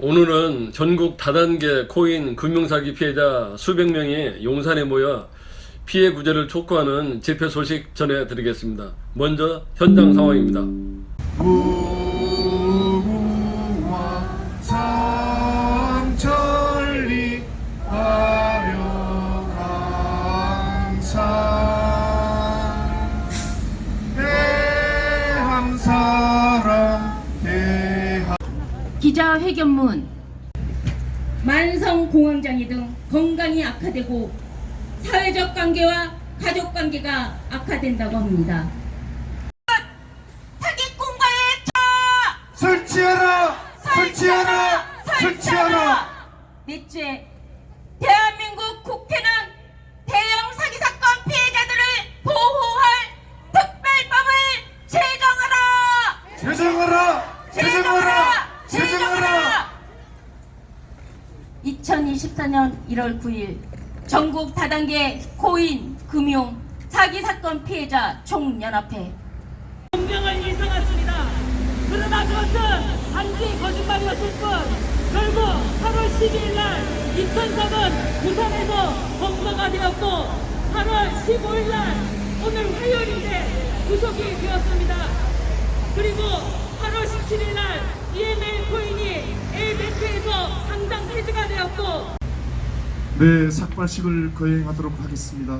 오늘은 전국 다단계 코인 금융사기 피해자 수백 명이 용산에 모여 피해 구제를 촉구하는 집회 소식 전해드리겠습니다. 먼저 현장 상황입니다. 무궁화 삼천리 화려강산 대함사랑 기자회견문 만성공황장애 등 건강이 악화되고 사회적 관계와 가족 관계가 악화된다고 합니다. 사기꾼과의 설치하라! 설치하라! 설치하라! 넷째, 대한민국 국회는 대형 사기 사건 피해자들을 보호할 특별법을 제정하라! 제정하라! 제정하라! 2024년 1월 9일 전국 다단계 코인, 금융, 사기 사건 피해자 총연합회 공명을 일성했습니다. 그러나 그것은 단지 거짓말이었을 뿐 결국 8월 12일 날 이천석은 부산에서 검거가 되었고 8월 15일 날 오늘 화요일인데 구속이 되었습니다. 그리고 8월 17일 날 EML 코인이 L뱅크에서 상장 폐지가 되었고 네, 삭발식을 거행하도록 하겠습니다.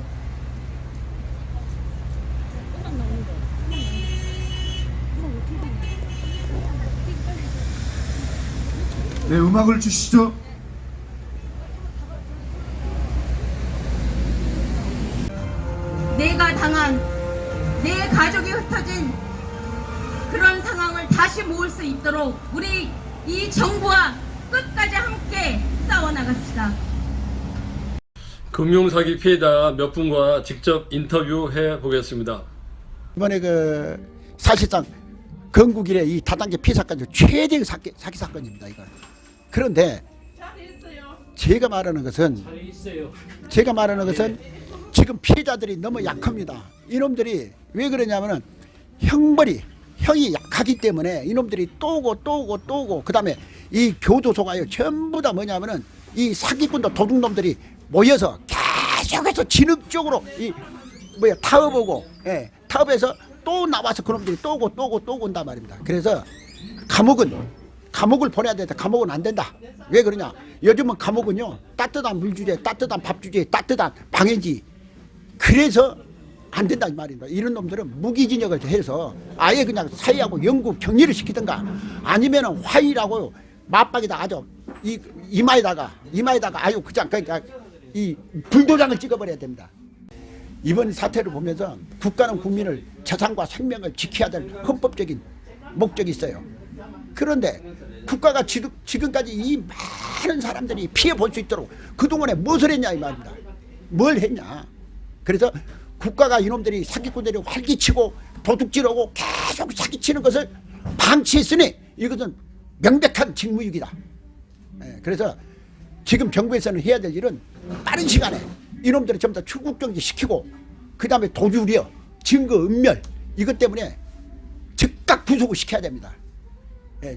네, 음악을 주시죠. 내가 당한 내 가족이 흩어진 그런 상황을 다시 모을 수 있도록 우리 이 정부와 끝까지 함께 싸워나갑시다. 금융사기 피해자 몇 분과 직접 인터뷰해 보겠습니다. 이번에 사실상 건국 이래 이 다단계 피해 사건 중 최대의 사기 사건입니다. 이거. 그런데 제가 말하는 것은 지금 피해자들이 너무 약합니다. 이놈들이 왜 그러냐면은 형이 약하기 때문에 이놈들이 또 오고 그 다음에 이 교도소가요 전부 다 뭐냐면은 이 사기꾼도 도둑놈들이 모여서 계속해서 진흙적으로 타업오고 타업에서 또 나와서 그놈들이 또 오고 온단 말입니다. 그래서 감옥을 보내야 된다. 감옥은 안 된다. 왜 그러냐? 요즘은 감옥은요 따뜻한 물 주제, 따뜻한 밥 주제, 따뜻한 방해지. 그래서 안 된다 이 말입니다. 이런 놈들은 무기징역을 해서 아예 그냥 사회하고 영구 격리를 시키든가 아니면은 화이라고 맞박에다 아주 이마에다가 아유 그러니까 이 불도장을 찍어버려야 됩니다. 이번 사태를 보면서 국가는 국민을 재산과 생명을 지켜야 될 헌법적인 목적이 있어요. 그런데 국가가 지금까지 이 많은 사람들이 피해 볼 수 있도록 그동안에 무엇을 했냐 이 말입니다. 뭘 했냐. 그래서 국가가 이놈들이 사기꾼들이 활기치고 도둑질하고 계속 사기치는 것을 방치했으니 이것은 명백한 직무유기다. 그래서 지금 정부에서는 해야 될 일은 빠른 시간에 이놈들을 전부 다 출국정지 시키고 그 다음에 도주우려 증거 은멸 이것 때문에 즉각 구속을 시켜야 됩니다.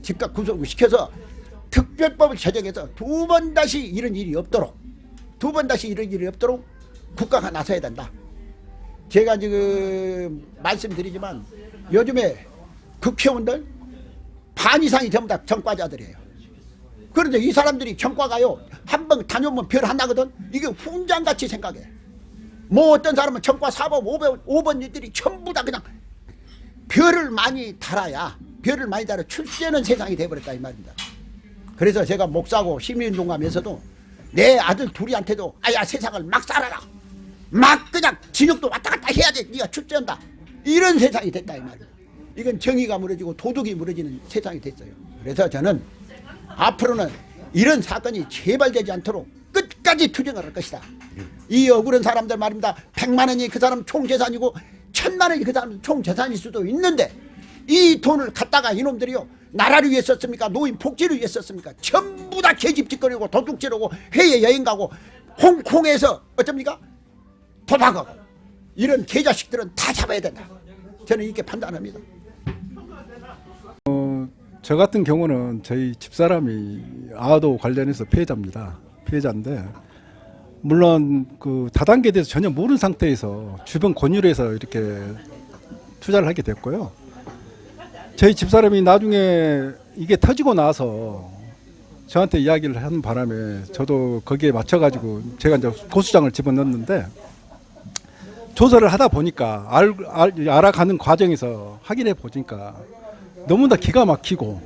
즉각 구속을 시켜서 특별법을 제정해서 두 번 다시 이런 일이 없도록 국가가 나서야 된다. 제가 지금 말씀드리지만 요즘에 국회의원들 반 이상이 전부 다 전과자들이에요. 그런데 이 사람들이 전과가요 한 번 다녀오면 별 하나거든. 이게 훈장같이 생각해. 뭐 어떤 사람은 전과 4번 5번들이 전부 다 그냥 별을 많이 달아 출세는 세상이 돼버렸다 이 말입니다. 그래서 제가 목사고 시민운동가면서도 내 아들 둘이한테도 아야 세상을 막 살아라, 막 그냥 진역도 왔다 갔다 해야 돼, 네가 출세한다, 이런 세상이 됐다 이 말이에요. 이건 정의가 무너지고 도덕이 무너지는 세상이 됐어요. 그래서 저는 앞으로는 이런 사건이 재발되지 않도록 끝까지 투쟁을 할 것이다. 이 억울한 사람들 말입니다. 100만 원이 그 사람 총재산이고 1000만 원이 그 사람 총재산일 수도 있는데 이 돈을 갖다가 이놈들이요 나라를 위해 썼습니까? 노인 복지를 위해 썼습니까? 전부 다 계집짓거리고 도둑질하고 해외 여행 가고 홍콩에서 어쩝니까? 도박하고 이런 개자식들은 다 잡아야 된다. 저는 이렇게 판단합니다. 저 같은 경우는 저희 집사람이 아도 관련해서 피해자입니다. 피해자인데 물론 그 다단계에 대해서 전혀 모르는 상태에서 주변 권유를 해서 이렇게 투자를 하게 됐고요. 저희 집사람이 나중에 이게 터지고 나서 저한테 이야기를 하는 바람에 저도 거기에 맞춰가지고 제가 이제 고수장을 집어넣었는데 조사를 하다 보니까 알아가는 과정에서 확인해 보니까 너무나 기가 막히고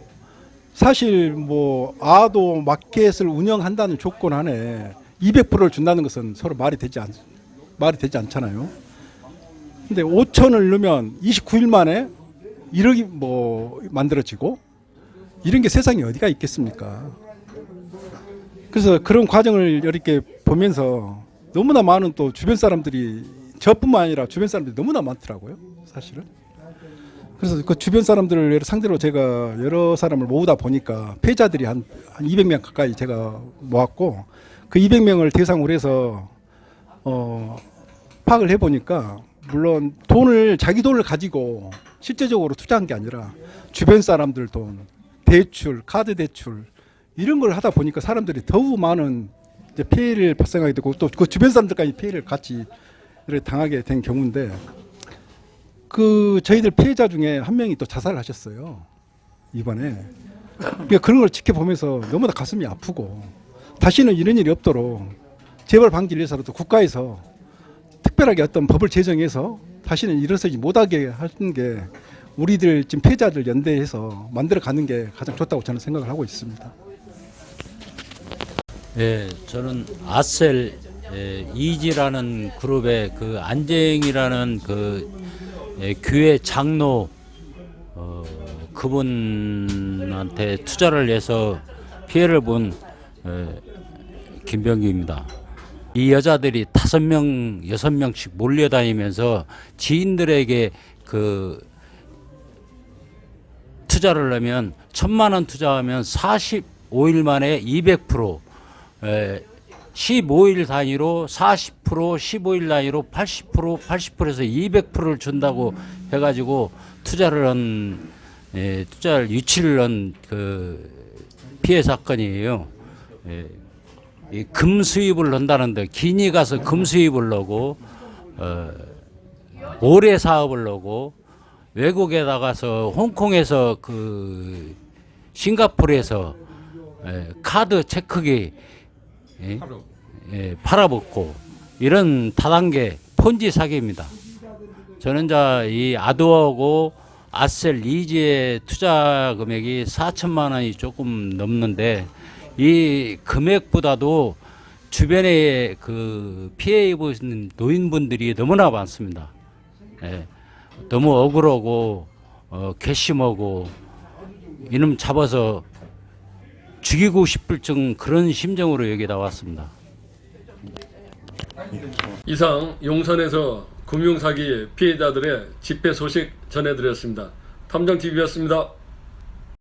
사실 뭐 아도 마켓을 운영한다는 조건 안에 200%를 준다는 것은 서로 말이 되지 않잖아요. 근데 5천을 넣으면 29일 만에 1억이 뭐 만들어지고 이런 게 세상에 어디가 있겠습니까? 그래서 그런 과정을 이렇게 보면서 너무나 많은 또 주변 사람들이 저뿐만 아니라 주변 사람들이 너무나 많더라고요, 사실은. 그래서 그 주변 사람들을 상대로 제가 여러 사람을 모으다 보니까 피해자들이 한 200명 가까이 제가 모았고 그 200명을 대상으로 해서 파악을 해보니까 물론 자기 돈을 가지고 실제적으로 투자한 게 아니라 주변 사람들 돈, 대출, 카드 대출 이런 걸 하다 보니까 사람들이 더욱 많은 이제 피해를 발생하게 되고 또 그 주변 사람들까지 피해를 같이 당하게 된 경우인데 그 저희들 피해자 중에 한 명이 또 자살을 하셨어요, 이번에. 그러니까 그런 걸 지켜보면서 너무나 가슴이 아프고 다시는 이런 일이 없도록 재발 방지를 위해서라도 국가에서 특별하게 어떤 법을 제정해서 다시는 일어서지 못하게 하는 게 우리들 지금 피해자들 연대해서 만들어 가는 게 가장 좋다고 저는 생각을 하고 있습니다. 예, 저는 아셀 이지라는 그룹의 그 안재영이라는 그 교회 장로 그분한테 투자를 해서 피해를 본 김병규입니다. 이 여자들이 5명, 6명씩 몰려다니면서 지인들에게 그 투자를 하면 1,000만 원 투자하면 45일 만에 200%, 15일 단위로 40%, 15일 단위로 80%, 80%에서 200%를 준다고 해가지고 투자를 유치를 한 그 피해 사건이에요. 이 금 수입을 한다는데 기니 가서 금 수입을 하고 모래 사업을 하고 외국에 나가서 홍콩에서 그 싱가포르에서 카드 체크기 팔아먹고 이런 다단계 폰지 사기입니다. 저는 이 아도하고 아셀 리지의 투자 금액이 4천만 원이 조금 넘는데 이 금액보다도 주변에 그 피해 입은 노인분들이 너무나 많습니다. 너무 억울하고 괘씸하고 이놈 잡아서 죽이고 싶을 정 그런 심정으로 여기 나왔습니다. 이상 용산에서 금융사기 피해자들의 집회 소식 전해드렸습니다. 탐정TV였습니다.